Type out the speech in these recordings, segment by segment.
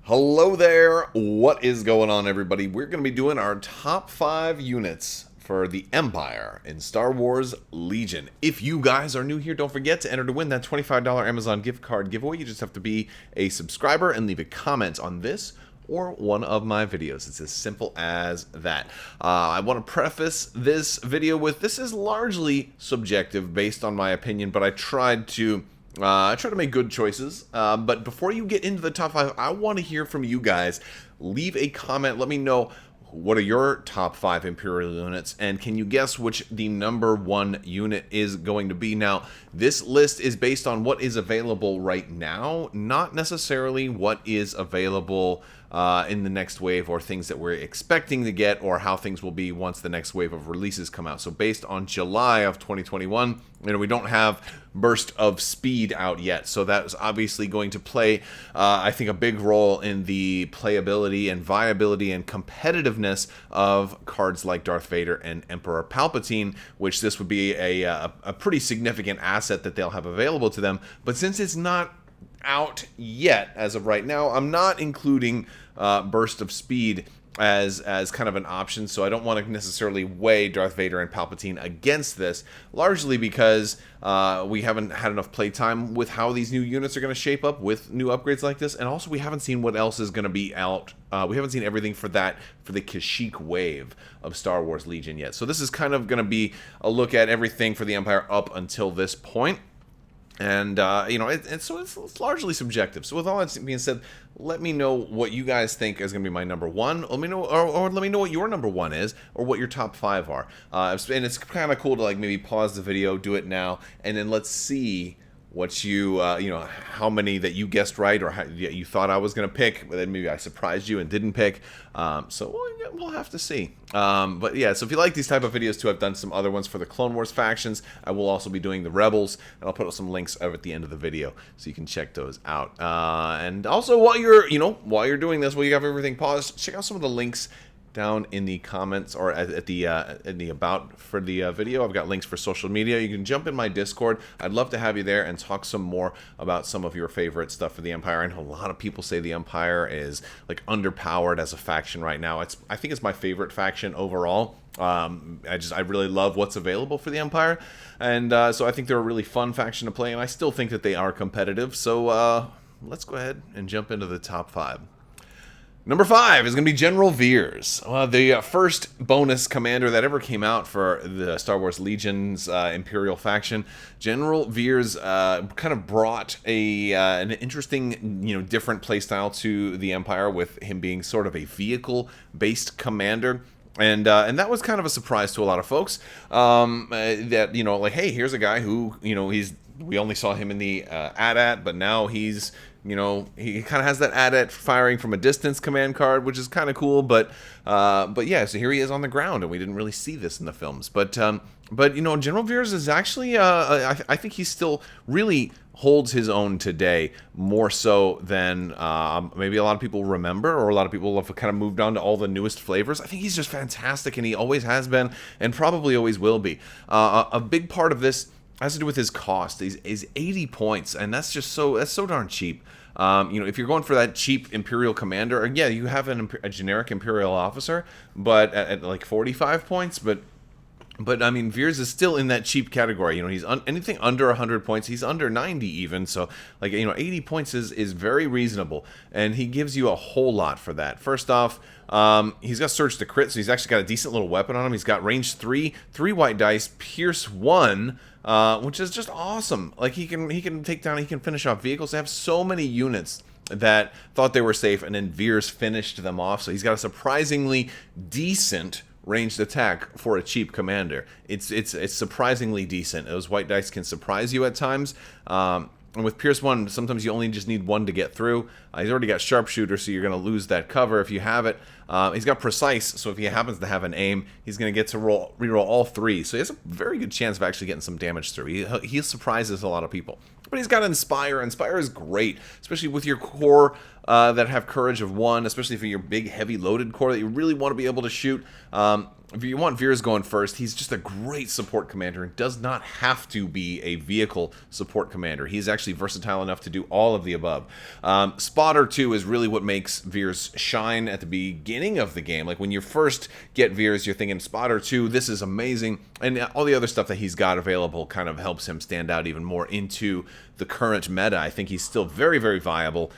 Hello there, what is going on everybody? We're going to be doing our top 5 units for the Empire in Star Wars Legion. If you guys are new here, don't forget to enter to win that $25 Amazon gift card giveaway. You just have to be a subscriber and leave a comment on this or one of my videos. It's as simple as that. I want to preface this video with this is largely subjective based on my opinion, but I tried to make good choices, but before you get into the top 5, I want to hear from you guys. Leave a comment. Let me know what are your top 5 Imperial units, and can you guess which the number 1 unit is going to be? Now, this list is based on what is available right now, not necessarily what is available in the next wave or things that we're expecting to get or how things will be once the next wave of releases come out. So based on July of 2021, we don't have Burst of Speed out yet. So that is obviously going to play, I think, a big role in the playability and viability and competitiveness of cards like Darth Vader and Emperor Palpatine, which this would be a pretty significant asset that they'll have available to them. But since it's not out yet as of right now, I'm not including Burst of Speed as kind of an option, so I don't want to necessarily weigh Darth Vader and Palpatine against this, largely because we haven't had enough playtime with how these new units are going to shape up with new upgrades like this, and also we haven't seen what else is going to be out. We haven't seen everything for the Kashyyyk wave of Star Wars Legion yet, so this is kind of going to be a look at everything for the Empire up until this point. And, so it's largely subjective. So with all that being said, let me know what you guys think is going to be my number 1. Let me know, or let me know what your number 1 is, or what your top 5 are. And it's kind of cool to, like, maybe pause the video, do it now, and then let's see what you, how many that you guessed right, or how you thought I was going to pick, but then maybe I surprised you and didn't pick. So we'll have to see. But yeah, so if you like these type of videos too, I've done some other ones for the Clone Wars factions. I will also be doing the Rebels, and I'll put up some links over at the end of the video so you can check those out. And also while you're doing this, while you have everything paused, check out some of the links down in the comments or in the about for the video. I've got links for social media. You can jump in my Discord. I'd love to have you there and talk some more about some of your favorite stuff for the Empire. I know a lot of people say the Empire is like underpowered as a faction right now. I think it's my favorite faction overall. I really love what's available for the Empire, and so I think they're a really fun faction to play, and I still think that they are competitive. So let's go ahead and jump into the top 5. Number 5 is going to be General Veers, the first bonus commander that ever came out for the Star Wars Legion's Imperial faction. General Veers kind of brought an interesting, different playstyle to the Empire, with him being sort of a vehicle-based commander. And that was kind of a surprise to a lot of folks. That, like, hey, here's a guy who, we only saw him in the AT-AT, but now he's, he kind of has that AT-AT firing from a distance command card, which is kind of cool. But yeah, so here he is on the ground, and we didn't really see this in the films. But General Veers is actually, I think he still really holds his own today, more so than maybe a lot of people remember, or a lot of people have kind of moved on to all the newest flavors. I think he's just fantastic, and he always has been, and probably always will be. A big part of this has to do with his cost. He's 80 points, and that's so darn cheap. If you're going for that cheap Imperial commander, yeah, you have a generic Imperial officer, but at like 45 points, but I mean, Veers is still in that cheap category. He's anything under 100 points. He's under 90 even. So, 80 points is very reasonable. And he gives you a whole lot for that. First off, he's got Surge to Crit, so he's actually got a decent little weapon on him. He's got range 3, 3 white dice, Pierce 1, which is just awesome. Like, he can take down, he can finish off vehicles. They have so many units that thought they were safe, and then Veers finished them off. So he's got a surprisingly decent ranged attack for a cheap commander. It's surprisingly decent. Those white dice can surprise you at times. And with Pierce 1, sometimes you only just need 1 to get through. He's already got Sharpshooter, so you're going to lose that cover if you have it. He's got Precise, so if he happens to have an aim, he's going to get to reroll all 3. So he has a very good chance of actually getting some damage through. He surprises a lot of people. But he's got Inspire. Inspire is great, especially with your core that have Courage of 1, especially for your big, heavy, loaded core that you really want to be able to shoot. if you want Veers going first, he's just a great support commander and does not have to be a vehicle support commander. He's actually versatile enough to do all of the above. Spotter, too, is really what makes Veers shine at the beginning of the game. Like, when you first get Veers, you're thinking, Spotter 2, this is amazing. And all the other stuff that he's got available kind of helps him stand out even more into the current meta. I think he's still very, very viable.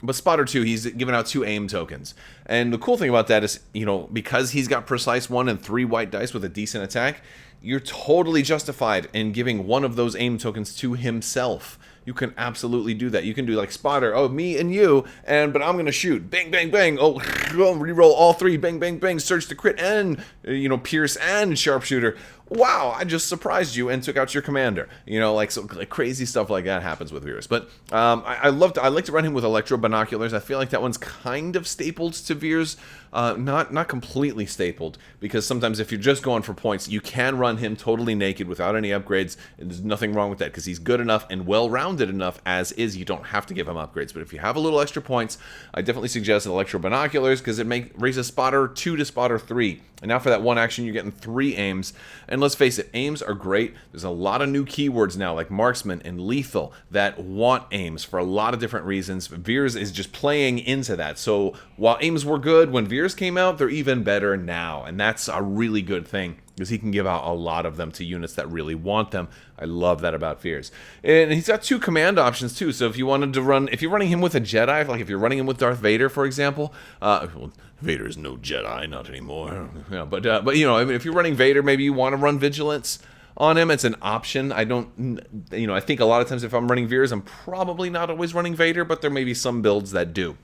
But Spotter 2, he's giving out 2 aim tokens. And the cool thing about that is, you know, because he's got Precise 1 and 3 white dice with a decent attack, you're totally justified in giving one of those aim tokens to himself. You can absolutely do that. You can do like Spotter, oh, me and you, but I'm going to shoot. Bang, bang, bang. Oh, reroll all 3. Bang, bang, bang. Search the crit and, you know, Pierce and Sharpshooter. Wow, I just surprised you and took out your commander. You know, like, so, like crazy stuff like that happens with Veers. But I like to run him with Electro Binoculars. I feel like that one's kind of stapled to Veers. Not completely stapled, because sometimes if you're just going for points, you can run him totally naked without any upgrades, and there's nothing wrong with that, because he's good enough and well-rounded enough as is. You don't have to give him upgrades. But if you have a little extra points, I definitely suggest Electro Binoculars, because it raises Spotter 2 to Spotter 3. And now for that one action, you're getting 3 aims. And let's face it, aims are great. There's a lot of new keywords now, like Marksman and Lethal, that want aims for a lot of different reasons. Veers is just playing into that. So while aims were good when Veers came out, they're even better now. And that's a really good thing, because he can give out a lot of them to units that really want them. I love that about Veers. And he's got 2 command options, too. So if you wanted to run, if you're running him with a Jedi, like if you're running him with Darth Vader, for example, well, Vader is no Jedi, not anymore. Yeah, but you know, I mean, if you're running Vader, maybe you want to run Vigilance on him. It's an option. I don't, you know, I think a lot of times if I'm running Veers, I'm probably not always running Vader, but there may be some builds that do.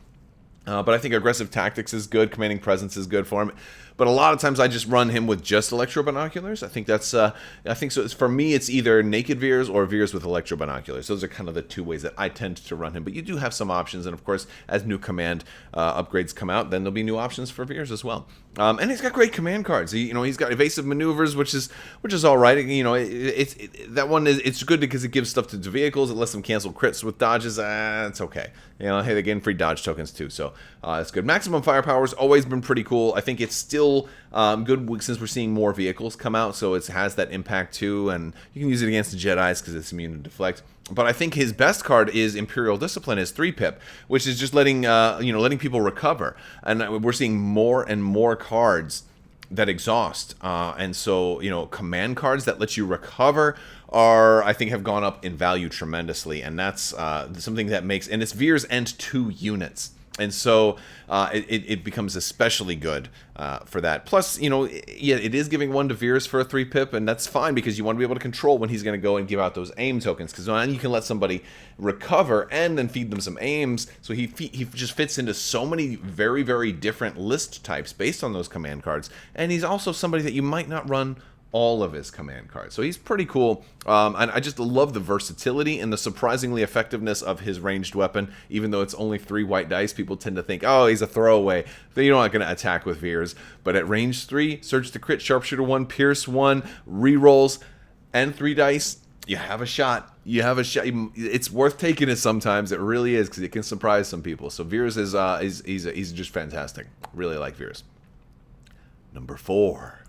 But I think Aggressive Tactics is good. Commanding Presence is good for him. But a lot of times I just run him with just Electro Binoculars. I think that's, I think so. For me, it's either Naked Veers or Veers with Electro Binoculars. Those are kind of the 2 ways that I tend to run him. But you do have some options. And of course, as new command upgrades come out, then there'll be new options for Veers as well. And he's got great command cards. You know, he's got Evasive Maneuvers, which is all right. You know, that one is, it's good because it gives stuff to the vehicles. It lets them cancel crits with dodges. It's okay. You know, hey, they gain free dodge tokens too. So that's good. Maximum Firepower's always been pretty cool. I think it's still good since we're seeing more vehicles come out, so it has that impact too, and you can use it against the Jedis because it's immune to deflect. But I think his best card is Imperial Discipline, is 3-pip, which is just letting letting people recover, and we're seeing more and more cards that exhaust, and so, you know, command cards that let you recover are, I think, have gone up in value tremendously, and that's something that makes, and it's Veers and 2 units. And so it becomes especially good for that. Plus, you know, yeah, it is giving 1 to Veers for a 3-pip, and that's fine because you want to be able to control when he's going to go and give out those aim tokens, because then you can let somebody recover and then feed them some aims. So he just fits into so many very, very different list types based on those command cards. And he's also somebody that you might not run all of his command cards. So he's pretty cool, and I just love the versatility and the surprisingly effectiveness of his ranged weapon. Even though it's only 3 white dice, people tend to think, oh, he's a throwaway. You're not going to attack with Veers. But at range 3, Search the Crit, Sharpshooter 1, Pierce 1, rerolls, and 3 dice, you have a shot. You have a shot. It's worth taking it sometimes. It really is, because it can surprise some people. So Veers is he's just fantastic. Really like Veers. Number 4.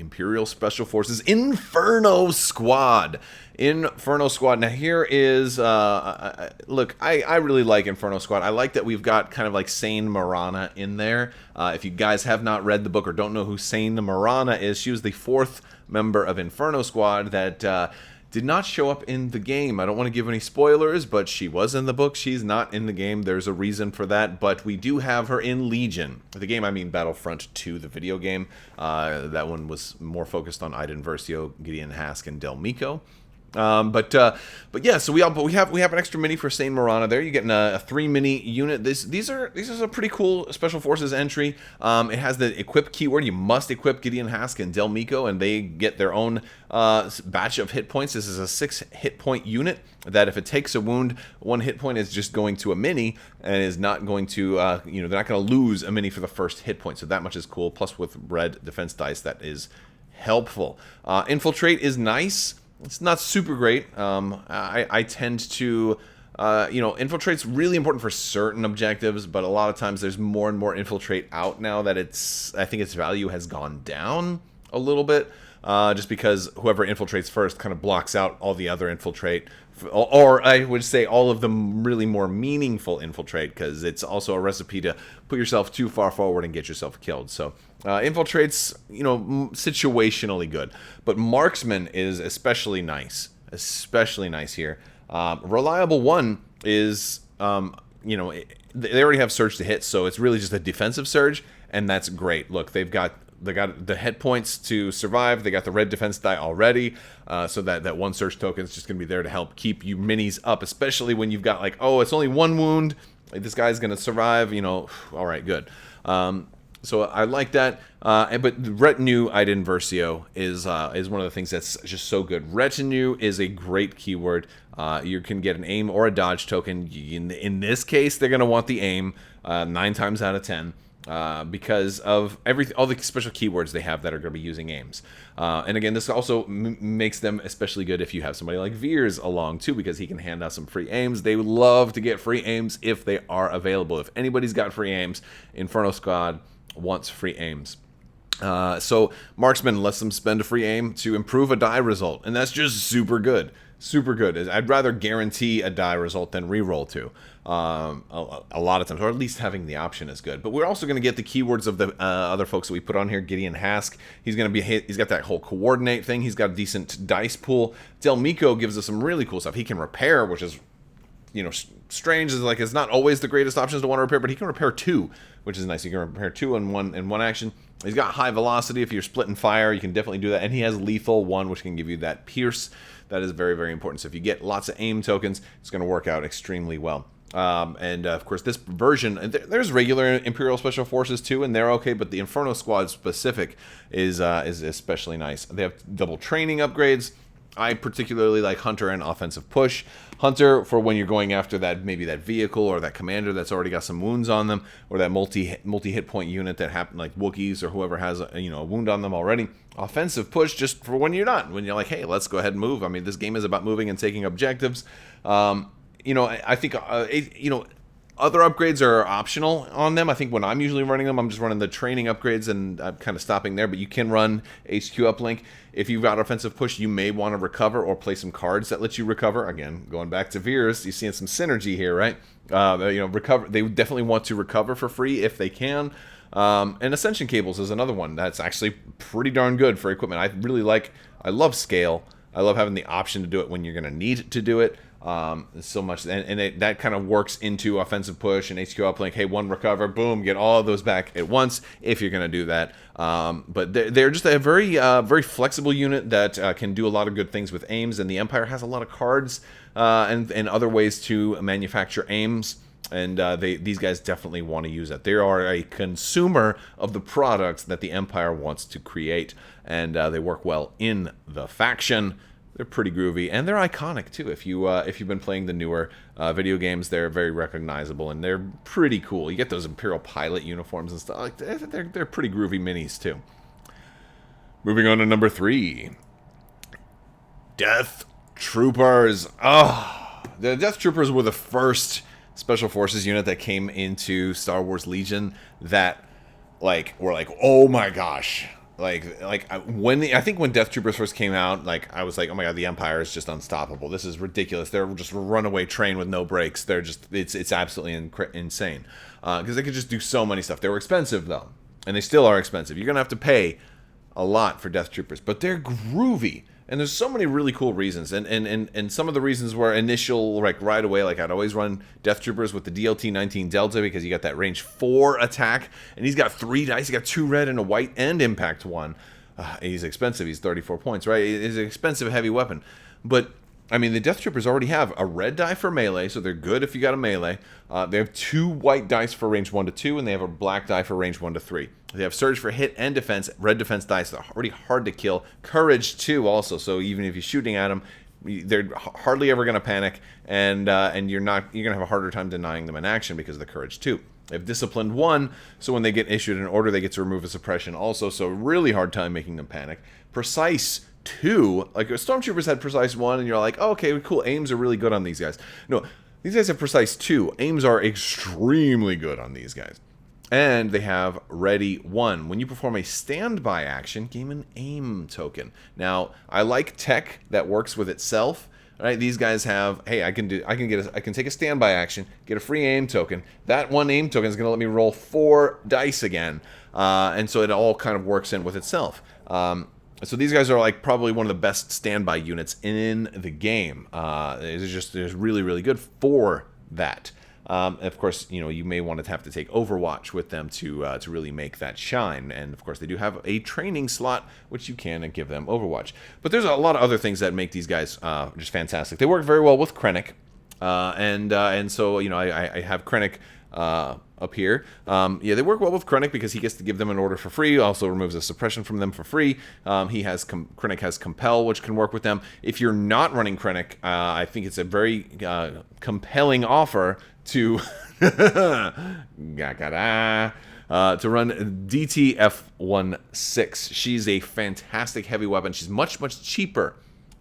Imperial Special Forces Inferno Squad. Inferno Squad. Now here is, look, I really like Inferno Squad. I like that we've got kind of like Sane Marana in there. If you guys have not read the book or don't know who Sane Marana is, she was the 4th member of Inferno Squad that did not show up in the game. I don't want to give any spoilers, but she was in the book. She's not in the game. There's a reason for that, but we do have her in Legion. The game, I mean Battlefront 2, the video game. That one was more focused on Iden Versio, Gideon Hask, and Del Mico. But yeah, so we have an extra mini for Sane Marana there. You're getting a 3 mini unit. These are a pretty cool Special Forces entry. It has the equip keyword. You must equip Gideon Hask and Del Mico, and they get their own batch of hit points. This is a 6 hit point unit that if it takes a wound, 1 hit point is just going to a mini and is not going to they're not going to lose a mini for the first hit point. So that much is cool. Plus with red defense dice, that is helpful. Infiltrate is nice. It's not super great. I tend to You know, infiltrate's really important for certain objectives, but a lot of times there's more and more infiltrate out now that I think its value has gone down a little bit, just because whoever infiltrates first kind of blocks out all the other infiltrate, or I would say all of the really more meaningful infiltrate, because it's also a recipe to put yourself too far forward and get yourself killed. So infiltrate's, you know, situationally good, but marksman is especially nice here. Reliable one is, you know, they already have surge to hit, so it's really just a defensive surge, and that's great. Look, they got the hit points to survive. They got the red defense die already, so that one surge token is just going to be there to help keep you minis up, especially when you've got like, oh, it's only one wound. Like, this guy's going to survive, you know. All right, good. So I like that. But retinue Iden Versio is one of the things that's just so good. Retinue is a great keyword. You can get an aim or a dodge token. In this case, they're going to want the aim 9 times out of 10. Because of all the special keywords they have that are going to be using aims. And again, this also makes them especially good if you have somebody like Veers along too, because he can hand out some free aims. They would love to get free aims if they are available. If anybody's got free aims, Inferno Squad wants free aims. So Marksman lets them spend a free aim to improve a die result, and that's just super good. Super good. I'd rather guarantee a die result than reroll to. A lot of times, or at least having the option is good. But we're also going to get the keywords of the other folks that we put on here. Gideon Hask, he's going to be hit. He's got that whole coordinate thing. He's got a decent dice pool. Del Miko gives us some really cool stuff. He can repair, which is, you know, strange. Is like, it's not always the greatest options to want to repair, but he can repair 2, which is nice. You can repair 2 in one action. He's got high velocity. If you're splitting fire, you can definitely do that. And he has lethal 1, which can give you that pierce. That is very, very important. So if you get lots of aim tokens, it's going to work out extremely well. Of course, this version, there's regular Imperial Special Forces too, and they're okay, but the Inferno Squad specific is especially nice. They have double training upgrades. I particularly like Hunter and Offensive Push. Hunter for when you're going after that, maybe that vehicle or that commander that's already got some wounds on them, or that multi hit point unit that happened, like Wookiees or whoever has a wound on them already. Offensive Push just for when you're not, when you're like, hey, let's go ahead and move. I mean, this game is about moving and taking objectives. I think other upgrades are optional on them. I think when I'm usually running them, I'm just running the training upgrades, and I'm kind of stopping there. But you can run HQ uplink. If you've got Offensive Push, you may want to recover or play some cards that let you recover. Again, going back to Veers, you're seeing some synergy here, right? Recover. They definitely want to recover for free if they can. And Ascension Cables is another one that's actually pretty darn good for equipment. I love scale. I love having the option to do it when you're going to need to do it. So much, and that kind of works into Offensive Push and HQ uplink. Hey, 1 recover, boom, get all of those back at once if you're going to do that. But they're just a very very flexible unit that can do a lot of good things with aims, and the Empire has a lot of cards and other ways to manufacture aims. And these guys definitely want to use that. They are a consumer of the products that the Empire wants to create, and they work well in the faction. They're pretty groovy, and they're iconic too. If you've been playing the newer video games, they're very recognizable, and they're pretty cool. You get those Imperial pilot uniforms and stuff. Like they're pretty groovy minis too. Moving on to number 3, Death Troopers. The Death Troopers were the first Special Forces unit that came into Star Wars Legion that were like, oh my gosh. I think when Death Troopers first came out, I was like, oh my god, the Empire is just unstoppable. This is ridiculous. They're just a runaway train with no brakes. They're just, it's absolutely insane. Because they could just do so many stuff. They were expensive though, and they still are expensive. You're gonna have to pay a lot for Death Troopers, but they're groovy. And there's so many really cool reasons, and some of the reasons were initial, right away. I'd always run Death Troopers with the DLT-19 Delta because you got that range 4 attack, and he's got 3 dice. He got 2 red and a white and impact 1. He's expensive. He's 34 points, right? He's an expensive heavy weapon, but I mean, the Death Troopers already have a red die for melee, so they're good if you got a melee. They have 2 white dice for range 1 to 2, and they have a black die for range 1 to 3. They have surge for hit and defense, red defense dice. They're already hard to kill. Courage 2 also, so even if you're shooting at them, they're hardly ever going to panic, and you're going to have a harder time denying them an action because of the Courage 2. They have Disciplined 1, so when they get issued an order, they get to remove a suppression also, so really hard time making them panic. Precise 2, like Stormtroopers had Precise 1, and you're like, oh, okay, cool, aims are really good on these guys. No, These guys have precise 2. Aims are extremely good on these guys. And they have ready 1. When you perform a standby action, gain an aim token. Now, I like tech that works with itself. Right? These guys have, hey, I can take a standby action, get a free aim token. That 1 aim token is going to let me roll 4 dice again. And so it all kind of works in with itself. So these guys are like probably one of the best standby units in the game. It's really, really good for that. Of course, you know, you may want to have to take Overwatch with them to really make that shine. And of course, they do have a training slot, which you can give them Overwatch. But there's a lot of other things that make these guys just fantastic. They work very well with Krennic, and so you know, I have Krennic up here. Yeah, they work well with Krennic because he gets to give them an order for free. Also removes a suppression from them for free. Krennic has Compel, which can work with them. If you're not running Krennic, I think it's a very compelling offer to to run DTF-16. She's a fantastic heavy weapon. She's much, much cheaper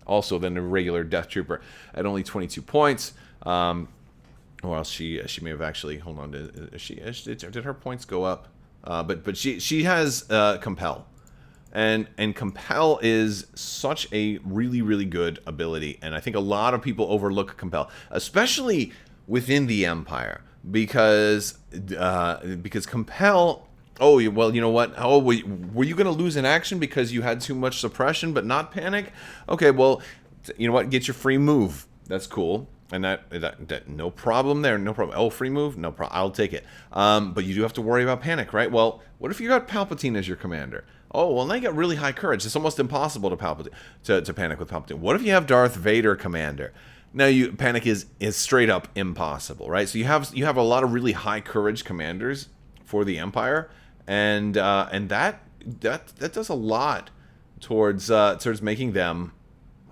also than a regular Death Trooper at only 22 points. Or else she may have actually, hold on, did her points go up? But she has Compel. And Compel is such a really, really good ability. And I think a lot of people overlook Compel, especially within the Empire, because Compel. Oh, well, you know what? Oh, were you going to lose an action because you had too much suppression but not panic? Okay, well, you know what? Get your free move. That's cool. And that no problem there. No problem. Oh, free move? No problem. I'll take it. But you do have to worry about panic, right? Well, what if you got Palpatine as your commander? Oh, well, now you got really high courage. It's almost impossible to panic with Palpatine. What if you have Darth Vader commander? Now panic is straight up impossible, right? So you have a lot of really high courage commanders for the Empire, and that does a lot towards making them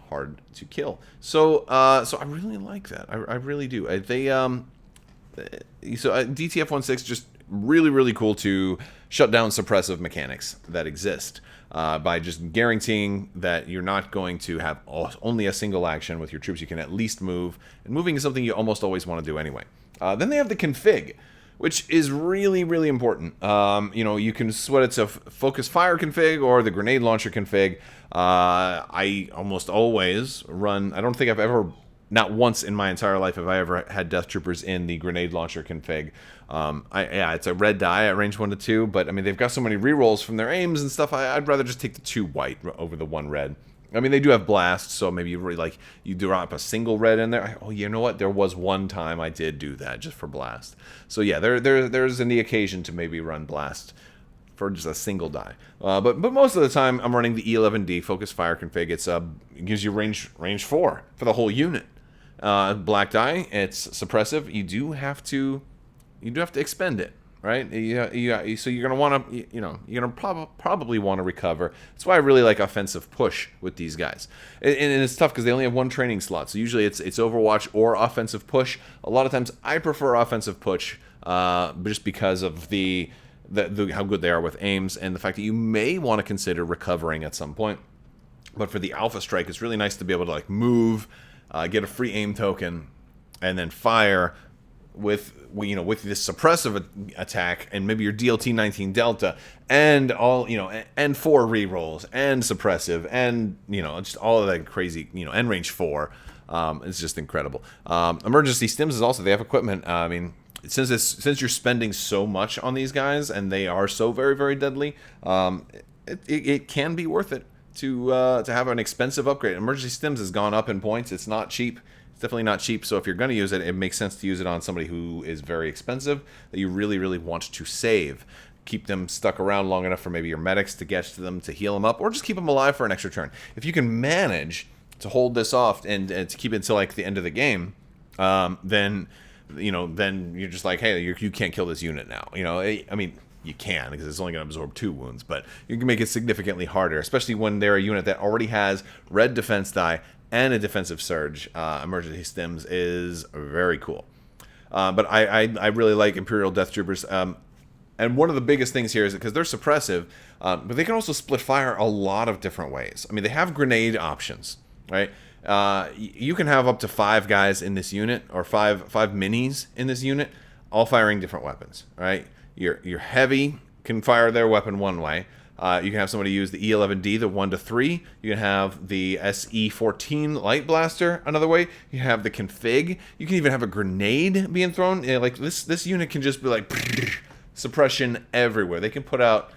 hard to kill. So I really like that. I really do. DTF-16 just really, really cool to shut down suppressive mechanics that exist by just guaranteeing that you're not going to have only a single action with your troops. You can at least move, and moving is something you almost always want to do anyway. Then they have the config, which is really, really important. You know, you can sweat it to focus fire config or the grenade launcher config. I almost always run, I don't think I've ever, not once in my entire life have I ever had Death Troopers in the grenade launcher config. It's a red die at range 1 to 2, but I mean, they've got so many rerolls from their aims and stuff, I'd rather just take the 2 white over the 1 red. I mean, they do have blast, so maybe you drop a single red in there. Oh, you know what? There was one time I did do that just for blast. So yeah, there's the occasion to maybe run blast for just a single die. But most of the time, I'm running the E11D focus fire config. It gives you range 4 for the whole unit. Black die, it's suppressive. You do have to expend it. Right? So you're gonna want to, you're gonna probably want to recover. That's why I really like offensive push with these guys. And it's tough because they only have 1 training slot. So usually it's Overwatch or offensive push. A lot of times I prefer offensive push, just because of the how good they are with aims and the fact that you may want to consider recovering at some point. But for the Alpha Strike, it's really nice to be able to move, get a free aim token, and then fire with this suppressive attack, and maybe your DLT-19 Delta, and all, and 4 rerolls, and suppressive, and, just all of that crazy, and range 4. It's just incredible. Emergency stims is also, they have equipment. I mean, since you're spending so much on these guys, and they are so very, very deadly, it can be worth it to have an expensive upgrade. Emergency stims has gone up in points. It's not cheap. It's definitely not cheap, so if you're going to use it, it makes sense to use it on somebody who is very expensive, that you really, really want to save. Keep them stuck around long enough for maybe your medics to get to them, to heal them up, or just keep them alive for an extra turn. If you can manage to hold this off and to keep it until the end of the game, then you're just like, hey, you can't kill this unit now. I mean, you can, because it's only going to absorb 2 wounds, but you can make it significantly harder, especially when they're a unit that already has red defense die and a defensive surge. Emergency stims is very cool. But I really like Imperial Death Troopers. And one of the biggest things here is because they're suppressive, but they can also split fire a lot of different ways. I mean, they have grenade options, right? You can have up to 5 guys in this unit, or five minis in this unit, all firing different weapons, right? Your heavy can fire their weapon one way. You can have somebody use the E11D, the 1-3. You can have the SE14 light blaster another way. You have the config. You can even have a grenade being thrown. Yeah, like this unit can just be like suppression everywhere. They can put out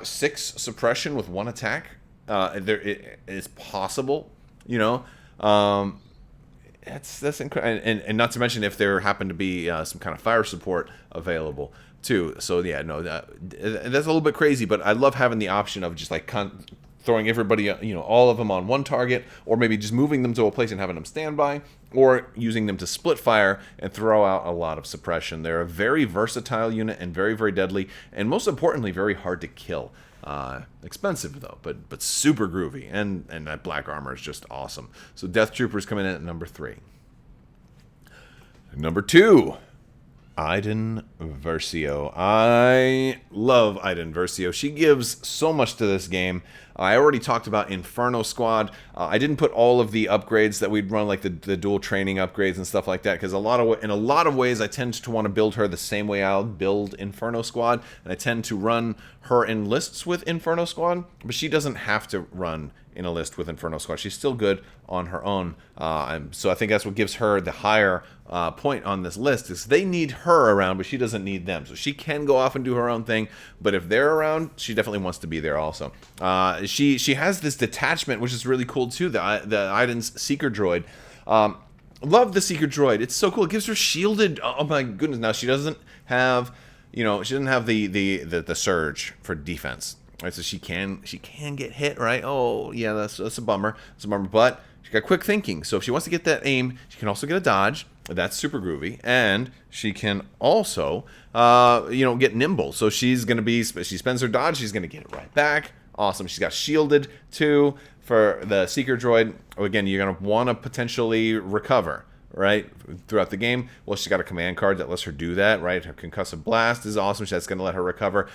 6 suppression with 1 attack. It is possible, you know. That's incredible, and not to mention if there happen to be some kind of fire support available too. So yeah, no, that's a little bit crazy, but I love having the option of just like throwing everybody, you know, all of them on one target, or maybe just moving them to a place and having them stand by, or using them to split fire and throw out a lot of suppression. They're a very versatile unit and very, very deadly, and most importantly, very hard to kill. Expensive though, but super groovy, and that black armor is just awesome. So Death Troopers coming in at number 3. Number 2, Iden Versio. I love Iden Versio. She gives so much to this game. I already talked about Inferno Squad. I didn't put all of the upgrades that we'd run, like the dual training upgrades and stuff like that, because in a lot of ways I tend to want to build her the same way I'll build Inferno Squad, and I tend to run her in lists with Inferno Squad, but she doesn't have to run in a list with Inferno Squad. She's still good on her own, so I think that's what gives her the higher point on this list, is they need her around, but she doesn't need them. So she can go off and do her own thing, but if they're around, she definitely wants to be there also. She has this detachment, which is really cool too, the Iden's Seeker Droid. Love the Seeker Droid. It's so cool. It gives her shielded, oh my goodness. Now she doesn't have, you know, she doesn't have the surge for defense. Right, so she can get hit, right? Oh, yeah, that's a bummer. It's a bummer, but she's got quick thinking. So if she wants to get that aim, she can also get a dodge. That's super groovy, and she can also, you know, get nimble. So she's gonna be, she spends her dodge, she's gonna get it right back. Awesome. She's got shielded too for the Seeker Droid. Again, you're gonna want to potentially recover, right, throughout the game. Well, she's got a command card that lets her do that, right? Her concussive blast is awesome. That's gonna let her recover.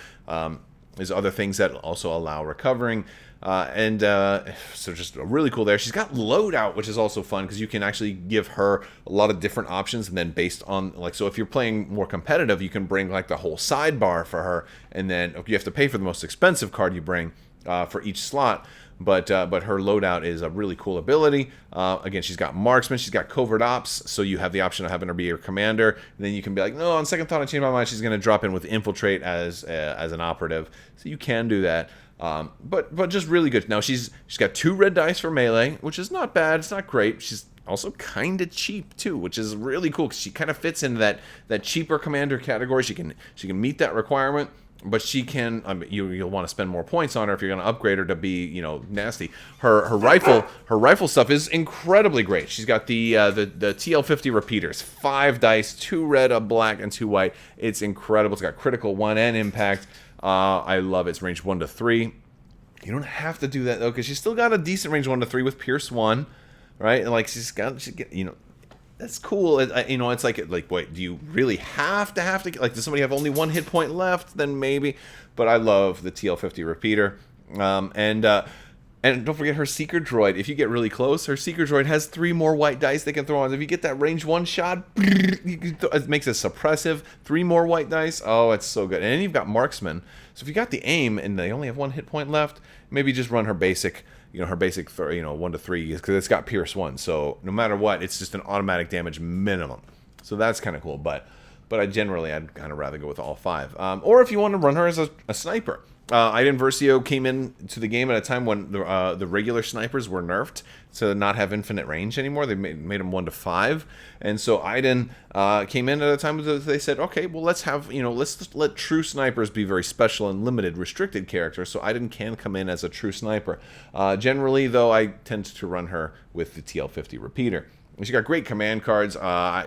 There's other things that also allow recovering. So just really cool there. She's got loadout, which is also fun because you can actually give her a lot of different options, and then based on, like, so if you're playing more competitive, you can bring like the whole sidebar for her, and then you have to pay for the most expensive card you bring for each slot. But her loadout is a really cool ability. Again, she's got marksman, she's got covert ops, so you have the option of having her be your commander. And then you can be like, no, on second thought, I changed my mind. She's going to drop in with infiltrate as an operative, so you can do that. But just really good. Now she's got 2 red dice for melee, which is not bad. It's not great. She's also kind of cheap too, which is really cool because she kind of fits into that cheaper commander category. She can meet that requirement. But she can, you'll want to spend more points on her if you're going to upgrade her to be, you know, nasty. Her rifle stuff is incredibly great. She's got the TL50 repeaters, 5 dice, 2 red, a black, and 2 white. It's incredible. It's got critical 1 and impact. I love it. It's range 1 to 3. You don't have to do that though, because she's still got a decent range 1 to 3 with Pierce 1, right? And like you know. That's cool. You know, it's like, wait, do you really have to, like, does somebody have only 1 hit point left? Then maybe. But I love the TL50 repeater. And don't forget her Seeker Droid. If you get really close, her Seeker Droid has 3 more white dice they can throw on. If you get that range 1 shot, it makes it suppressive. 3 more white dice. Oh, it's so good. And then you've got marksman. So if you got the aim and they only have 1 hit point left, maybe just run her basic. You know, her basic, 1 to 3, because it's got Pierce 1. So no matter what, it's just an automatic damage minimum. So that's kind of cool. But I'd kind of rather go with all 5. Or if you want to run her as a sniper. Iden Versio came into the game at a time when the regular snipers were nerfed to not have infinite range anymore. They made them 1 to 5, and so Iden came in at a time that they said, okay, well, let's let true snipers be very special and limited, restricted characters. So Iden can come in as a true sniper. Generally, though, I tend to run her with the TL50 repeater. She got great command cards.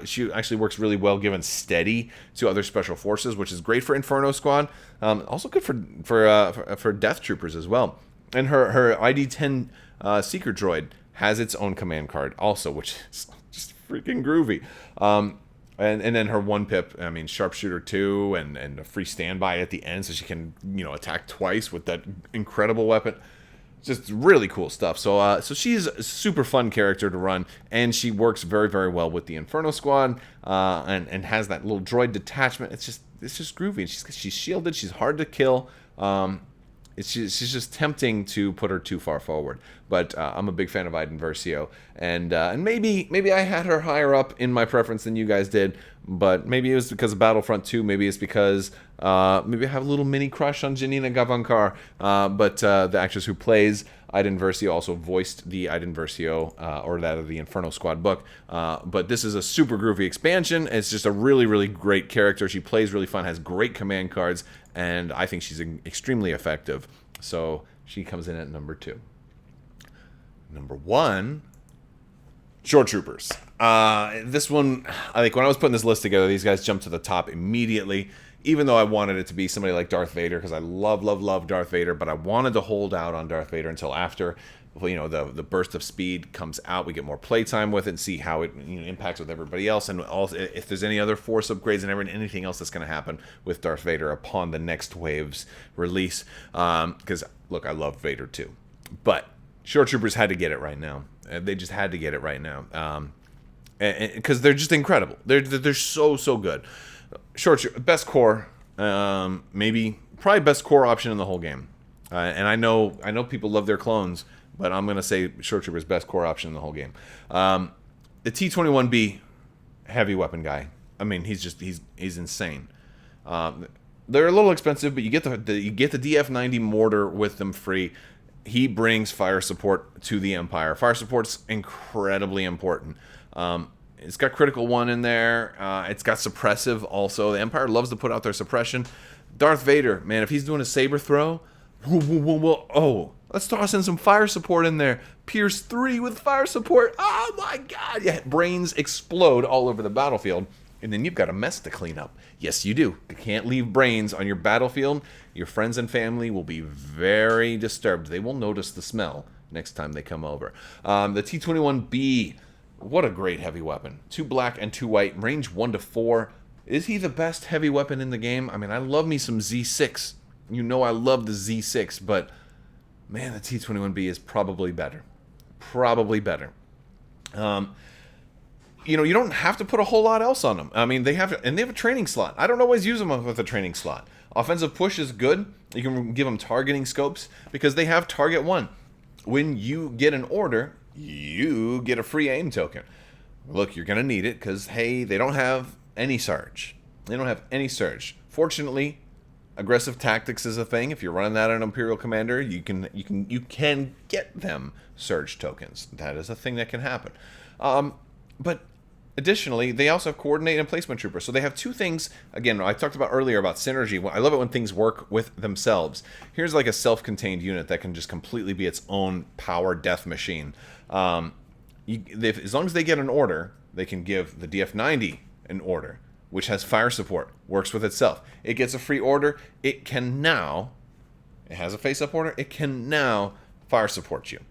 She actually works really well given steady to other special forces, which is great for Inferno Squad. Also good for Death Troopers as well. And her ID-10 Seeker Droid has its own command card also, which is just freaking groovy. And then her 1-pip, I mean, Sharpshooter 2 and a free standby at the end, so she can, you know, attack twice with that incredible weapon. Just really cool stuff. So she's a super fun character to run, and she works very, very well with the Inferno Squad, and has that little droid detachment. It's just groovy. And she's shielded. She's hard to kill. She's just tempting to put her too far forward. But I'm a big fan of Iden Versio, and maybe I had her higher up in my preference than you guys did. But maybe it was because of Battlefront 2. Maybe it's because maybe I have a little mini crush on Janina Gavankar. But the actress who plays Iden Versio also voiced the Iden Versio, or that of the Inferno Squad book. But this is a super groovy expansion. It's just a really, really great character. She plays really fun, has great command cards, and I think she's extremely effective. So she comes in at number 2. Number 1, Shore Troopers. This one, I think when I was putting this list together, these guys jumped to the top immediately, even though I wanted it to be somebody like Darth Vader, because I love Darth Vader, but I wanted to hold out on Darth Vader until after, you know, the burst of speed comes out. We get more playtime with it and see how it, you know, impacts with everybody else, and also if there's any other force upgrades and anything else that's going to happen with Darth Vader upon the next wave's release. Because, look, I love Vader too. But Shore Troopers had to get it right now. They just had to get it right now. Because they're just incredible. They're so good. Best core, probably best core option in the whole game. And I know people love their clones, but I'm gonna say Shore Trooper's best core option in the whole game. The T-21B heavy weapon guy. I mean, he's insane. They're a little expensive, but you get the DF-90 mortar with them free. He brings fire support to the Empire. Fire support's incredibly important. It's got critical 1 in there. It's got suppressive also. The Empire loves to put out their suppression. Darth Vader, man, if he's doing a saber throw, let's toss in some fire support in there. Pierce 3 with fire support. Oh my God! Yeah, brains explode all over the battlefield. And then you've got a mess to clean up. Yes, you do. You can't leave brains on your battlefield. Your friends and family will be very disturbed. They will notice the smell next time they come over. The T-21B, what a great heavy weapon. 2 black and 2 white, range 1 to 4. Is he the best heavy weapon in the game? I mean, I love me some Z6. You know I love the Z6, but man, the T-21B is probably better. Probably better. You know, you don't have to put a whole lot else on them. I mean, they have a training slot. I don't always use them with a training slot. Offensive push is good. You can give them targeting scopes because they have target 1. When you get an order, you get a free aim token. Look, you're going to need it because, hey, they don't have any surge. They don't have any surge. Fortunately, aggressive tactics is a thing. If you're running that on an Imperial commander, you can get them surge tokens. That is a thing that can happen. But additionally, they also have coordinate and placement troopers. So they have 2 things. Again, I talked about earlier about synergy. I love it when things work with themselves. Here's like a self-contained unit that can just completely be its own power death machine. As long as they get an order, they can give the DF-90 an order, which has fire support, works with itself. It gets a free order. It has a face-up order. It can now fire support you,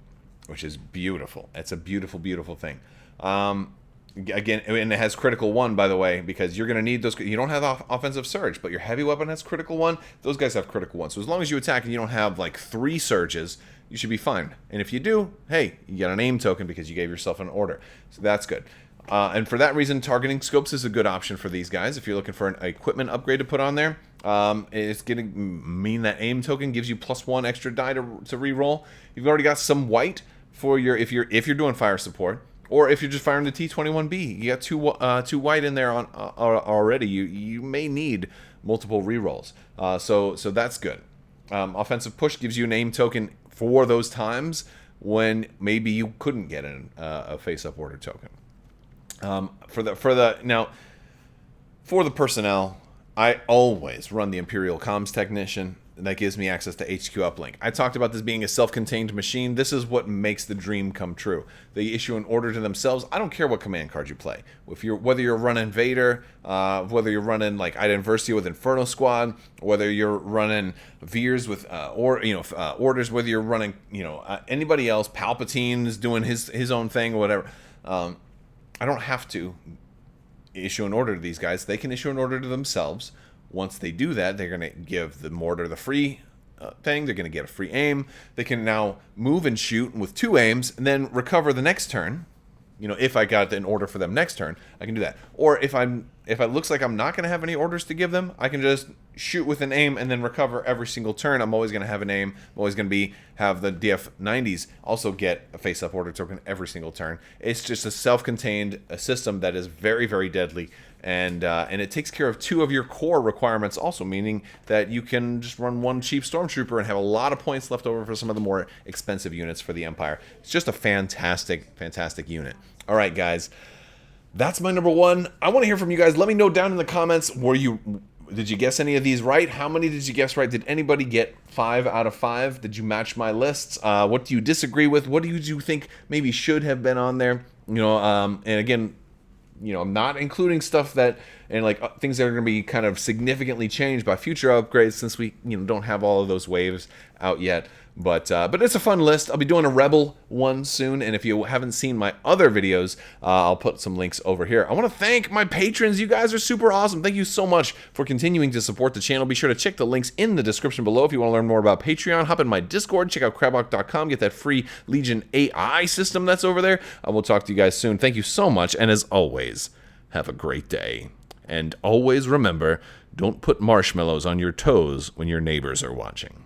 which is beautiful. It's a beautiful, beautiful thing. Again, and it has critical 1, by the way, because you're going to need those. You don't have offensive surge, but your heavy weapon has critical 1. Those guys have critical 1. So as long as you attack and you don't have like 3 surges, you should be fine. And if you do, hey, you get an aim token because you gave yourself an order. So that's good. And for that reason, targeting scopes is a good option for these guys. If you're looking for an equipment upgrade to put on there, it's going to mean that aim token gives you +1 extra die to re-roll. You've already got some white for your if you're doing fire support. Or if you're just firing the T-21B, you got two white in there already. You may need multiple rerolls. So that's good. Offensive push gives you an aim token for those times when maybe you couldn't get a face-up order token. For the personnel, I always run the Imperial Comms Technician. That gives me access to HQ uplink. I talked about this being a self-contained machine. This is what makes the dream come true. They issue an order to themselves. I don't care what command card you play. Whether you're running Vader, whether you're running like Iden Versio with Inferno Squad, whether you're running Veers with orders, whether you're running anybody else, Palpatine's doing his own thing or whatever. I don't have to issue an order to these guys. They can issue an order to themselves. Once they do that, they're going to give the mortar the free thing. They're going to get a free aim. They can now move and shoot with 2 aims and then recover the next turn. You know, if I got an order for them next turn, I can do that. Or if it looks like I'm not going to have any orders to give them, I can just shoot with an aim and then recover every single turn. I'm always going to have an aim. I'm always going to have the DF90s also get a face-up order token every single turn. It's just a self-contained system that is very, very deadly. And it takes care of 2 of your core requirements also, meaning that you can just run 1 cheap Stormtrooper and have a lot of points left over for some of the more expensive units for the Empire. It's just a fantastic, fantastic unit. All right, guys. That's my number 1. I want to hear from you guys. Let me know down in the comments, did you guess any of these right? How many did you guess right? Did anybody get 5 out of 5? Did you match my lists? What do you disagree with? What do you think maybe should have been on there? You know, and again, you know, I'm not including stuff that, and like things that are going to be kind of significantly changed by future upgrades, since we, you know, don't have all of those waves out yet. But it's a fun list. I'll be doing a Rebel one soon, and if you haven't seen my other videos, I'll put some links over here. I want to thank my patrons. You guys are super awesome. Thank you so much for continuing to support the channel. Be sure to check the links in the description below if you want to learn more about Patreon. Hop in my Discord. Check out Crabbok.com. Get that free Legion AI system that's over there. I will talk to you guys soon. Thank you so much, and as always, have a great day. And always remember, don't put marshmallows on your toes when your neighbors are watching.